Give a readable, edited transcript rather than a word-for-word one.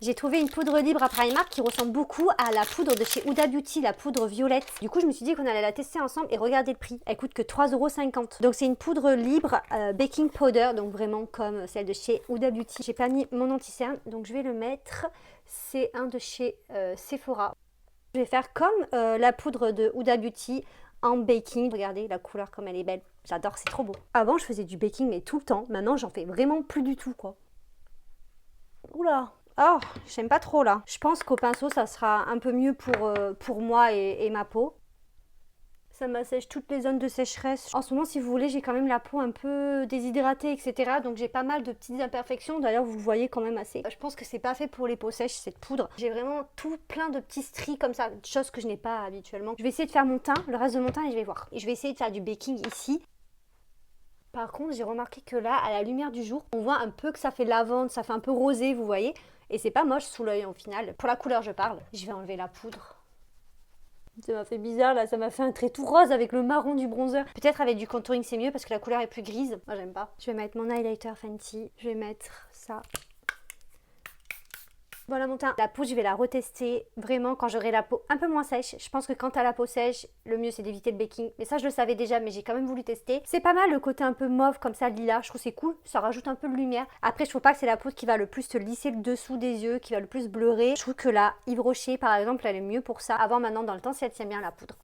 J'ai trouvé une poudre libre à Primark qui ressemble beaucoup à la poudre de chez Huda Beauty, la poudre violette. Du coup, je me suis dit qu'on allait la tester ensemble et regardez le prix. Elle coûte que 3,50 €. Donc c'est une poudre libre baking powder, donc vraiment comme celle de chez Huda Beauty. J'ai pas mis mon anti-cerne, donc je vais le mettre. C'est un de chez Sephora. Je vais faire comme la poudre de Huda Beauty en baking. Regardez la couleur comme elle est belle. J'adore, c'est trop beau. Avant, je faisais du baking mais tout le temps. Maintenant, j'en fais vraiment plus du tout, quoi. Oula. Oh, j'aime pas trop là. Je pense qu'au pinceau, ça sera un peu mieux pour moi et ma peau. Ça m'assèche toutes les zones de sécheresse. En ce moment, si vous voulez, j'ai quand même la peau un peu déshydratée, etc. Donc j'ai pas mal de petites imperfections. D'ailleurs, vous le voyez quand même assez. Je pense que c'est pas fait pour les peaux sèches, cette poudre. J'ai vraiment tout plein de petits stries comme ça, choses que je n'ai pas habituellement. Je vais essayer de faire mon teint, le reste de mon teint, et je vais voir. Et je vais essayer de faire du baking ici. Par contre, j'ai remarqué que là, à la lumière du jour, on voit un peu que ça fait lavande, ça fait un peu rosé, vous voyez. Et c'est pas moche sous l'œil au final. Pour la couleur, je parle. Je vais enlever la poudre. Ça m'a fait bizarre là, ça m'a fait un trait tout rose avec le marron du bronzer. Peut-être avec du contouring c'est mieux parce que la couleur est plus grise. Moi j'aime pas. Je vais mettre mon highlighter Fenty. Je vais mettre ça. Voilà mon teint. La peau, je vais la retester vraiment quand j'aurai la peau un peu moins sèche. Je pense que quand t'as la peau sèche, le mieux c'est d'éviter le baking. Mais ça, je le savais déjà, mais j'ai quand même voulu tester. C'est pas mal le côté un peu mauve comme ça, lilas. Je trouve c'est cool. Ça rajoute un peu de lumière. Après, je trouve pas que c'est la poudre qui va le plus te lisser le dessous des yeux, qui va le plus bleurer. Je trouve que la Yves Rocher, par exemple, elle est mieux pour ça. Avant, maintenant, dans le temps, si elle tient bien la poudre.